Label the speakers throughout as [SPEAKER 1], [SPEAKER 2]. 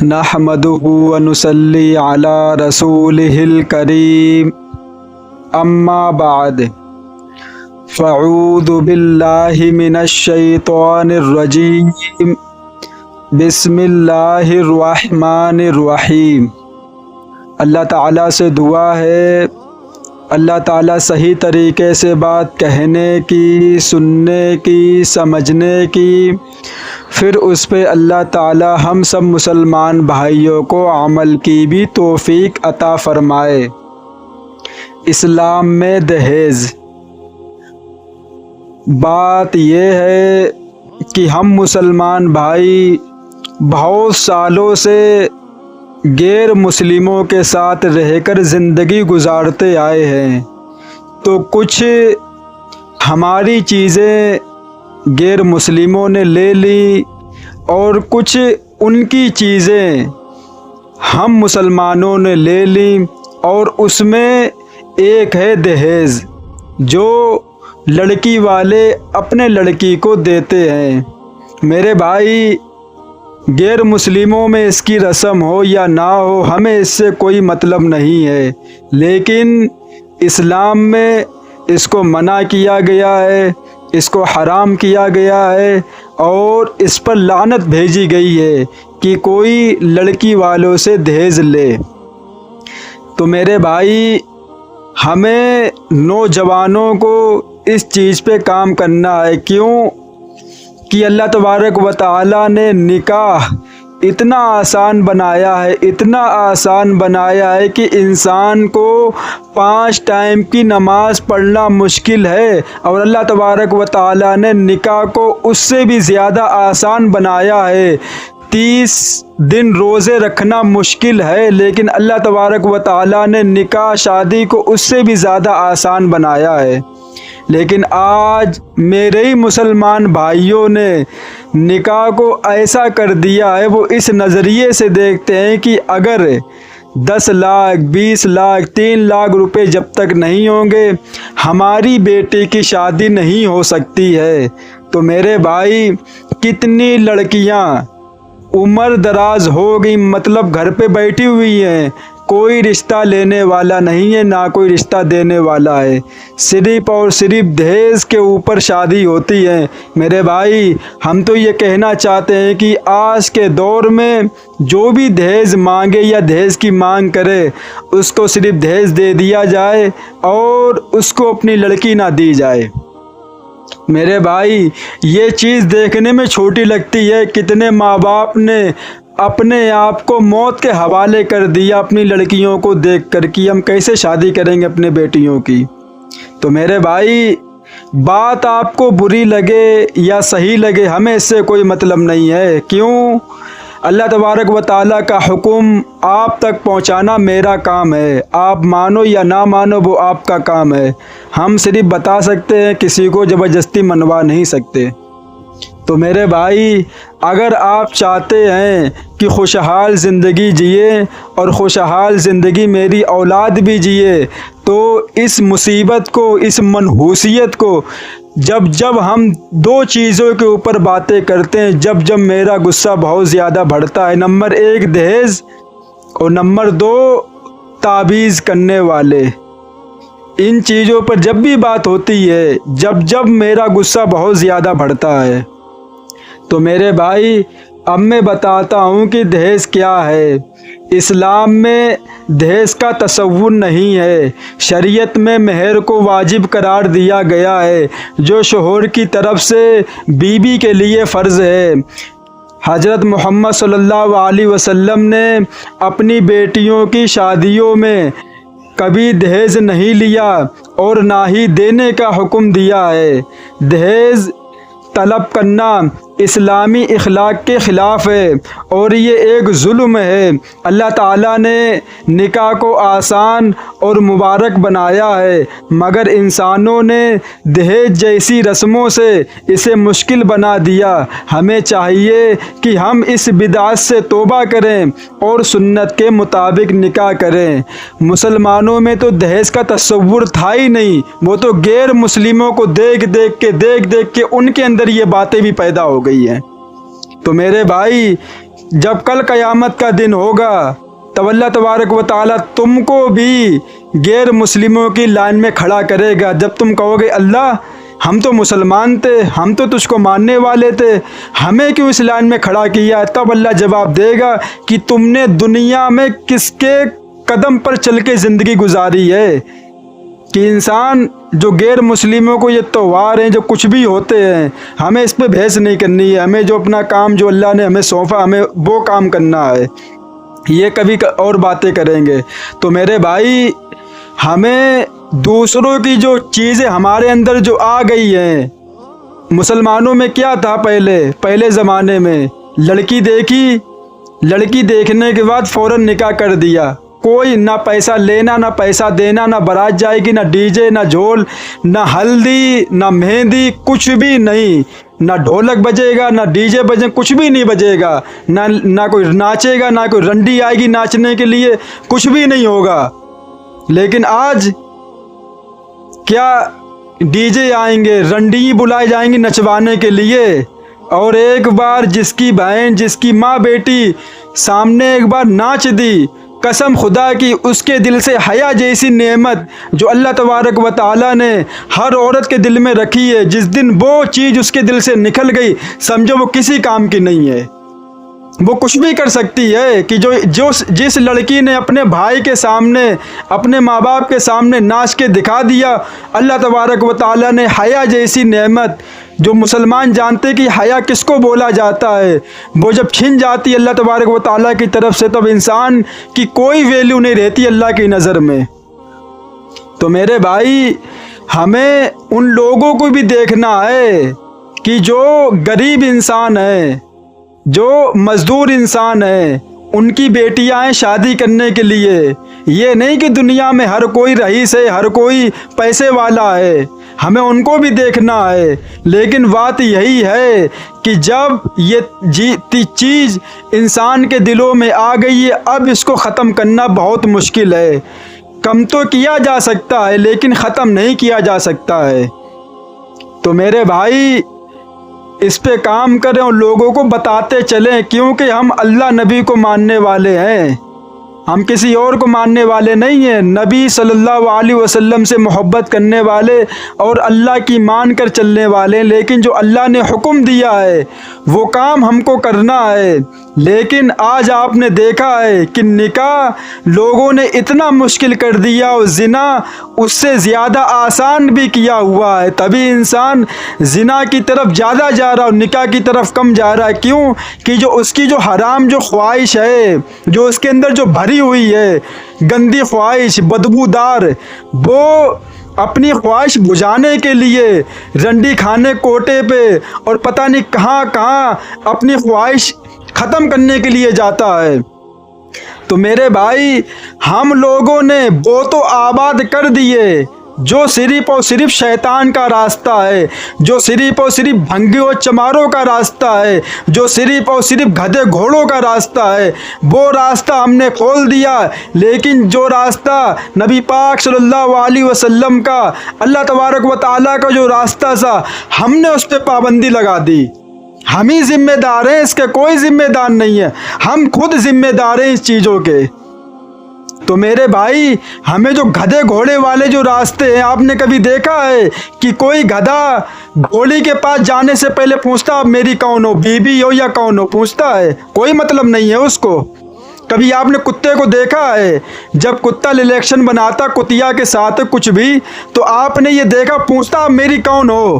[SPEAKER 1] نحمدہ ونصلی علی رسولہ الکریم اما بعد فاعوذ باللہ من الشیطان الرجیم بسم اللہ الرحمن الرحیم۔ اللہ تعالیٰ سے دعا ہے اللہ تعالیٰ صحیح طریقے سے بات کہنے کی، سننے کی، سمجھنے کی، پھر اس پہ اللہ تعالیٰ ہم سب مسلمان بھائیوں کو عمل کی بھی توفیق عطا فرمائے۔ اسلام میں دہیز، بات یہ ہے کہ ہم مسلمان بھائی بہت سالوں سے غیر مسلموں کے ساتھ رہ کر زندگی گزارتے آئے ہیں، تو کچھ ہماری چیزیں غیر مسلموں نے لے لی اور کچھ ان کی چیزیں ہم مسلمانوں نے لے لی، اور اس میں ایک ہے دہیز جو لڑکی والے اپنے لڑکی کو دیتے ہیں۔ میرے بھائی، غیر مسلموں میں اس کی رسم ہو یا نہ ہو ہمیں اس سے کوئی مطلب نہیں ہے، لیکن اسلام میں اس کو منع کیا گیا ہے، اس کو حرام کیا گیا ہے، اور اس پر لعنت بھیجی گئی ہے کہ کوئی لڑکی والوں سے دہیز لے۔ تو میرے بھائی، ہمیں نوجوانوں کو اس چیز پہ کام کرنا ہے۔ کیوں کہ اللہ تبارک و تعالیٰ نے نکاح اتنا آسان بنایا ہے، اتنا آسان بنایا ہے کہ انسان کو 5 ٹائم کی نماز پڑھنا مشکل ہے، اور اللہ تبارک و تعالیٰ نے نکاح کو اس سے بھی زیادہ آسان بنایا ہے۔ 30 دن روزے رکھنا مشکل ہے، لیکن اللہ تبارک و تعالیٰ نے نکاح شادی کو اس سے بھی زیادہ آسان بنایا ہے۔ لیکن آج میرے ہی مسلمان بھائیوں نے نکاح کو ایسا کر دیا ہے، وہ اس نظریے سے دیکھتے ہیں کہ اگر 10 لاکھ 20 لاکھ 3 لاکھ روپے جب تک نہیں ہوں گے ہماری بیٹی کی شادی نہیں ہو سکتی ہے۔ تو میرے بھائی، کتنی لڑکیاں عمر دراز ہو گئی، مطلب گھر پہ بیٹھی ہوئی ہیں، کوئی رشتہ لینے والا نہیں ہے، نہ کوئی رشتہ دینے والا ہے، صرف اور صرف دہیز کے اوپر شادی ہوتی ہے۔ میرے بھائی، ہم تو یہ کہنا چاہتے ہیں کہ آج کے دور میں جو بھی دہیز مانگے یا دہیز کی مانگ کرے اس کو صرف دہیز دے دیا جائے اور اس کو اپنی لڑکی نہ دی جائے۔ میرے بھائی، یہ چیز دیکھنے میں چھوٹی لگتی ہے، کتنے ماں باپ نے اپنے آپ کو موت کے حوالے کر دیا اپنی لڑکیوں کو دیکھ کر کہ ہم کیسے شادی کریں گے اپنے بیٹیوں کی۔ تو میرے بھائی، بات آپ کو بری لگے یا صحیح لگے ہمیں اس سے کوئی مطلب نہیں ہے۔ کیوں؟ اللہ تبارک و تعالیٰ کا حکم آپ تک پہنچانا میرا کام ہے، آپ مانو یا نہ مانو وہ آپ کا کام ہے۔ ہم صرف بتا سکتے ہیں، کسی کو زبردستی منوا نہیں سکتے۔ تو میرے بھائی، اگر آپ چاہتے ہیں کہ خوشحال زندگی جیے اور خوشحال زندگی میری اولاد بھی جیے، تو اس مصیبت کو، اس منحوسیت کو جب ہم 2 چیزوں کے اوپر باتیں کرتے ہیں، جب میرا غصہ بہت زیادہ بڑھتا ہے، نمبر 1 دہیز اور نمبر 2 تعویذ کرنے والے، ان چیزوں پر جب بھی بات ہوتی ہے، جب میرا غصہ بہت زیادہ بڑھتا ہے۔ تو میرے بھائی، اب میں بتاتا ہوں کہ دہیز کیا ہے۔ اسلام میں دہیز کا تصور نہیں ہے۔ شریعت میں مہر کو واجب قرار دیا گیا ہے، جو شوہر کی طرف سے بیوی کے لیے فرض ہے۔ حضرت محمد صلی اللہ علیہ وسلم نے اپنی بیٹیوں کی شادیوں میں کبھی دہیز نہیں لیا اور نہ ہی دینے کا حکم دیا ہے۔ دہیز طلب کرنا اسلامی اخلاق کے خلاف ہے اور یہ ایک ظلم ہے۔ اللہ تعالیٰ نے نکاح کو آسان اور مبارک بنایا ہے، مگر انسانوں نے دہیز جیسی رسموں سے اسے مشکل بنا دیا۔ ہمیں چاہیے کہ ہم اس بدعت سے توبہ کریں اور سنت کے مطابق نکاح کریں۔ مسلمانوں میں تو دہیز کا تصور تھا ہی نہیں، وہ تو غیر مسلموں کو دیکھ دیکھ کے ان کے اندر یہ باتیں بھی پیدا ہو گئی ہیں۔ تو میرے بھائی، جب کل قیامت کا دن ہوگا تب اللہ تبارک و تعالیٰ تم کو بھی غیر مسلموں کی لائن میں کھڑا کرے گا۔ جب تم کہو گے اللہ ہم تو مسلمان تھے، ہم تو تجھ کو ماننے والے تھے، ہمیں کیوں اس لائن میں کھڑا کیا؟ تب اللہ جواب دے گا کہ تم نے دنیا میں کس کے قدم پر چل کے زندگی گزاری ہے؟ کہ انسان جو غیر مسلموں کو یہ تہوار ہیں جو کچھ بھی ہوتے ہیں، ہمیں اس پہ بحث نہیں کرنی ہے، ہمیں جو اپنا کام جو اللہ نے ہمیں سونپا ہمیں وہ کام کرنا ہے، یہ کبھی اور باتیں کریں گے۔ تو میرے بھائی ہمیں دوسروں کی جو چیزیں ہمارے اندر جو آ گئی ہیں، مسلمانوں میں کیا تھا پہلے زمانے میں لڑکی دیکھی، لڑکی دیکھنے کے بعد فوراً نکاح کر دیا، کوئی نہ پیسہ لینا نہ پیسہ دینا، نہ بارات جائے گی، نہ ڈی جے، نہ جھول، نہ ہلدی، نہ مہندی، کچھ بھی نہیں، نہ ڈھولک بجے گا، نہ ڈی جے بجے، کچھ بھی نہیں بجے گا، نہ کوئی ناچے گا، نہ کوئی رنڈی آئے گی ناچنے کے لیے، کچھ بھی نہیں ہوگا۔ لیکن آج کیا ڈی جے آئیں گے، رنڈی بلائے جائیں گی نچوانے کے لیے، اور ایک بار جس کی بہن جس کی ماں بیٹی سامنے ایک بار ناچ دی، قسم خدا کی اس کے دل سے حیا جیسی نعمت جو اللہ تبارک و تعالیٰ نے ہر عورت کے دل میں رکھی ہے، جس دن وہ چیز اس کے دل سے نکل گئی سمجھو وہ کسی کام کی نہیں ہے، وہ کچھ بھی کر سکتی ہے۔ کہ جس لڑکی نے اپنے بھائی کے سامنے اپنے ماں باپ کے سامنے ناچ کے دکھا دیا، اللہ تبارک و تعالیٰ نے حیا جیسی نعمت جو مسلمان جانتے کہ حیا کس کو بولا جاتا ہے، وہ جب چھن جاتی اللہ تبارک و تعالیٰ کی طرف سے تب انسان کی کوئی ویلیو نہیں رہتی اللہ کی نظر میں۔ تو میرے بھائی ہمیں ان لوگوں کو بھی دیکھنا ہے کہ جو غریب انسان ہے، جو مزدور انسان ہے، ان کی بیٹیاں ہیں شادی کرنے کے لیے۔ یہ نہیں کہ دنیا میں ہر کوئی رئیس ہے، ہر کوئی پیسے والا ہے، ہمیں ان کو بھی دیکھنا ہے۔ لیکن بات یہی ہے کہ جب یہ چیز انسان کے دلوں میں آ گئی ہے، اب اس کو ختم کرنا بہت مشکل ہے۔ کم تو کیا جا سکتا ہے لیکن ختم نہیں کیا جا سکتا ہے۔ تو میرے بھائی اس پہ کام کریں اور لوگوں کو بتاتے چلیں، کیونکہ ہم اللہ نبی کو ماننے والے ہیں، ہم کسی اور کو ماننے والے نہیں ہیں، نبی صلی اللہ علیہ وسلم سے محبت کرنے والے اور اللہ کی مان کر چلنے والے۔ لیکن جو اللہ نے حکم دیا ہے وہ کام ہم کو کرنا ہے۔ لیکن آج آپ نے دیکھا ہے کہ نکاح لوگوں نے اتنا مشکل کر دیا اور زنا اس سے زیادہ آسان بھی کیا ہوا ہے، تبھی انسان زنا کی طرف زیادہ جا رہا اور نکاح کی طرف کم جا رہا ہے۔ کیوں؟ کہ جو اس کی جو حرام جو خواہش ہے، جو اس کے اندر جو بھری ہوئی ہے گندی خواہش بدبودار، وہ اپنی خواہش بجھانے کے لیے رنڈی کھانے کوٹے پہ اور پتہ نہیں کہاں کہاں اپنی خواہش ختم کرنے کے لیے جاتا ہے۔ تو میرے بھائی ہم لوگوں نے وہ تو آباد کر دیے جو صرف اور صرف شیطان کا راستہ ہے، جو صرف اور صرف بھنگیوں اور چماروں کا راستہ ہے، جو صرف اور صرف گدھے گھوڑوں کا راستہ ہے، وہ راستہ ہم نے کھول دیا۔ لیکن جو راستہ نبی پاک صلی اللہ علیہ وسلم کا، اللہ تبارک و تعالیٰ کا جو راستہ تھا، ہم نے اس پہ پابندی لگا دی۔ ہم ہی ذمہ دار ہیں، اس کے کوئی ذمہ دار نہیں ہے، ہم خود ذمہ دار ہیں اس چیزوں کے۔ تو میرے بھائی ہمیں جو گدھے گھوڑے والے جو راستے ہیں، آپ نے کبھی دیکھا ہے کہ کوئی گدھا گھوڑی کے پاس جانے سے پہلے پوچھتا اب میری کون ہو، بیوی ہو یا کون ہو؟ پوچھتا ہے؟ کوئی مطلب نہیں ہے اس کو۔ کبھی آپ نے کتے کو دیکھا ہے جب کتا الیکشن بناتا کتیا کے ساتھ کچھ بھی، تو آپ نے یہ دیکھا پوچھتا اب میری کون ہو؟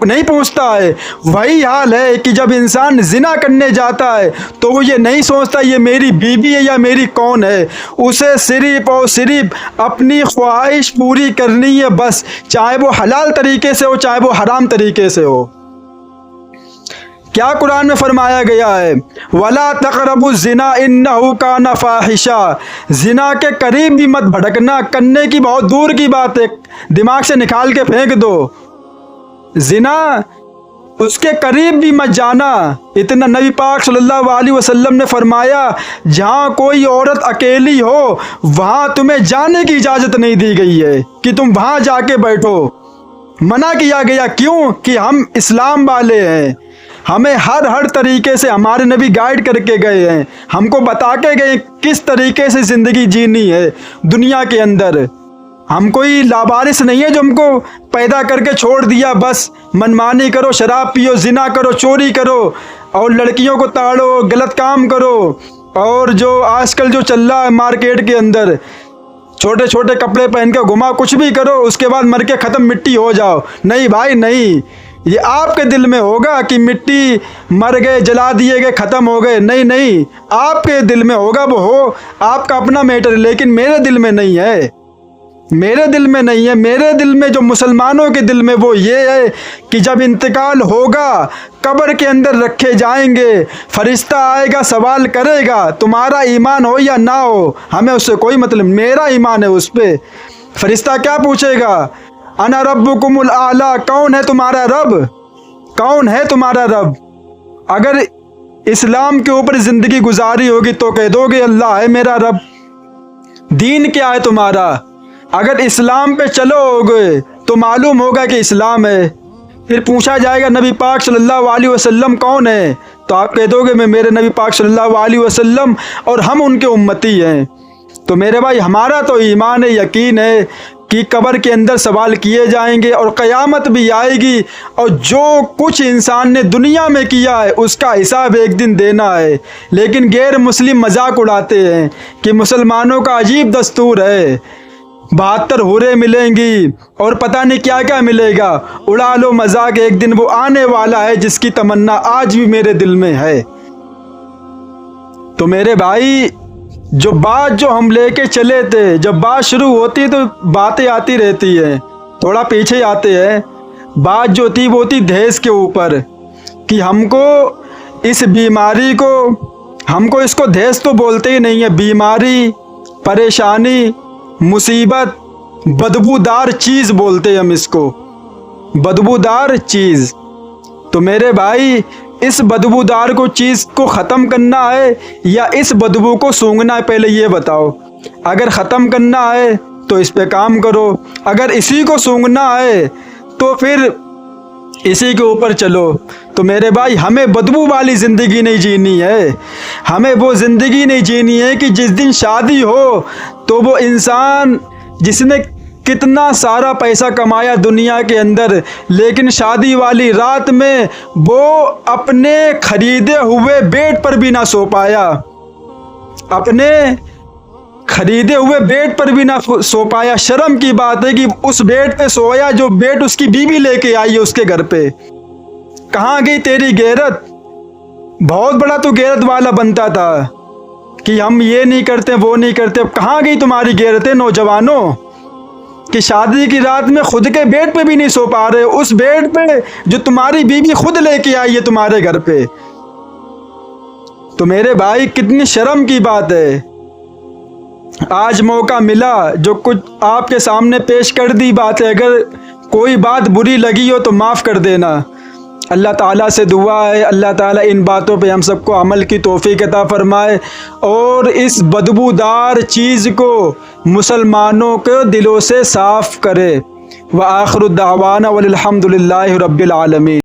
[SPEAKER 1] نہیں پوچھتا ہے۔ وہی حال ہے کہ جب انسان زنا کرنے جاتا ہے تو وہ یہ نہیں سوچتا یہ میری بیوی ہے یا میری کون ہے، اسے صرف اور صرف اپنی خواہش پوری کرنی ہے بس، چاہے وہ حلال طریقے سے ہو چاہے وہ حرام طریقے سے ہو۔ کیا قرآن میں فرمایا گیا ہے؟ وَلَا تَقْرَبُوا الزِّنَا إِنَّهُ كَانَ فَاحِشًا، زنا کے قریب بھی مت بھٹکنا، کرنے کی بہت دور کی بات ہے، دماغ سے نکال کے پھینک دو۔ زنا اس کے قریب بھی مت جانا۔ اتنا نبی پاک صلی اللہ علیہ وسلم نے فرمایا جہاں کوئی عورت اکیلی ہو وہاں تمہیں جانے کی اجازت نہیں دی گئی ہے کہ تم وہاں جا کے بیٹھو، منع کیا گیا۔ کیوں؟ کہ ہم اسلام والے ہیں، ہمیں ہر طریقے سے ہمارے نبی گائیڈ کر کے گئے ہیں، ہم کو بتا کے گئے کس طریقے سے زندگی جینی ہے دنیا کے اندر۔ ہم کوئی لاوارث نہیں ہے جو ہم کو پیدا کر کے چھوڑ دیا بس منمانی کرو، شراب پیو، زنا کرو، چوری کرو اور لڑکیوں کو تاڑو، غلط کام کرو، اور جو آج کل جو چل رہا ہے مارکیٹ کے اندر، چھوٹے چھوٹے کپڑے پہن کے گھما، کچھ بھی کرو، اس کے بعد مر کے ختم مٹی ہو جاؤ۔ نہیں بھائی نہیں، یہ آپ کے دل میں ہوگا کہ مٹی مر گئے، جلا دیے گئے، ختم ہو گئے، نہیں نہیں، آپ کے دل میں ہوگا، وہ ہو آپ کا اپنا میٹر، لیکن میرے دل میں نہیں ہے، میرے دل میں نہیں ہے۔ میرے دل میں، جو مسلمانوں کے دل میں، وہ یہ ہے کہ جب انتقال ہوگا قبر کے اندر رکھے جائیں گے، فرشتہ آئے گا، سوال کرے گا، تمہارا ایمان ہو یا نہ ہو، ہمیں اس سے کوئی مطلب، میرا ایمان ہے اس پہ۔ فرشتہ کیا پوچھے گا؟ انا ربکم الاعلی، کون ہے تمہارا رب؟ کون ہے تمہارا رب؟ اگر اسلام کے اوپر زندگی گزاری ہوگی تو کہہ دو گے اللہ ہے میرا رب۔ دین کیا ہے تمہارا؟ اگر اسلام پہ چلو گے تو معلوم ہوگا کہ اسلام ہے۔ پھر پوچھا جائے گا نبی پاک صلی اللہ علیہ وسلم کون ہے، تو آپ کہہ دو گے میں میرے نبی پاک صلی اللہ علیہ وسلم اور ہم ان کے امتی ہیں۔ تو میرے بھائی، ہمارا تو ایمان ہے، یقین ہے کہ قبر کے اندر سوال کیے جائیں گے اور قیامت بھی آئے گی، اور جو کچھ انسان نے دنیا میں کیا ہے اس کا حساب ایک دن دینا ہے۔ لیکن غیر مسلم مذاق اڑاتے ہیں کہ مسلمانوں کا عجیب دستور ہے، 72 حوریں ملیں گی اور پتہ نہیں کیا کیا ملے گا۔ اڑا لو مذاق، ایک دن وہ آنے والا ہے جس کی تمنا آج بھی میرے دل میں ہے۔ تو میرے بھائی، جو بات جو ہم لے کے چلے تھے، جب بات شروع ہوتی تو باتیں آتی رہتی ہیں، تھوڑا پیچھے آتے ہیں، بات جو تھی وہ تھی دہیز کے اوپر، کہ ہم کو اس بیماری کو، ہم کو اس کو دہیز تو بولتے ہی نہیں ہے، بیماری، پریشانی، مصیبت، بدبودار چیز بولتے ہم اس کو، بدبودار چیز۔ تو میرے بھائی، اس بدبودار کو چیز کو ختم کرنا ہے یا اس بدبو کو سونگھنا ہے، پہلے یہ بتاؤ۔ اگر ختم کرنا ہے تو اس پہ کام کرو، اگر اسی کو سونگھنا ہے تو پھر اسی کے اوپر چلو۔ تو میرے بھائی، ہمیں بدبو والی زندگی نہیں جینی ہے، ہمیں وہ زندگی نہیں جینی ہے کہ جس دن شادی ہو تو وہ انسان جس نے کتنا سارا پیسہ کمایا دنیا کے اندر، لیکن شادی والی رات میں وہ اپنے خریدے ہوئے بیڈ پر بھی نہ سو پایا، اپنے خریدے ہوئے بیڈ پر بھی نہ سو پایا۔ شرم کی بات ہے کہ اس بیڈ پہ سویا جو بیڈ اس کی بیوی لے کے آئی ہے اس کے گھر پہ۔ کہاں گئی تیری غیرت؟ بہت بڑا تو غیرت والا بنتا تھا کہ ہم یہ نہیں کرتے وہ نہیں کرتے، کہاں گئی تمہاری غیرتیں نوجوانوں کہ شادی کی رات میں خود کے بیڈ پہ بھی نہیں سو پا رہے، اس بیڈ پہ جو تمہاری بیوی خود لے کے آئی ہے تمہارے گھر پہ۔ تو میرے بھائی، کتنی شرم کی بات ہے۔ آج موقع ملا، جو کچھ آپ کے سامنے پیش کر دی بات ہے، اگر کوئی بات بری لگی ہو تو معاف کر دینا۔ اللہ تعالیٰ سے دعا ہے اللہ تعالیٰ ان باتوں پہ ہم سب کو عمل کی توفیق عطا فرمائے اور اس بدبودار چیز کو مسلمانوں کے دلوں سے صاف کرے۔ وآخر الدعوانا والحمد للہ رب العالمین۔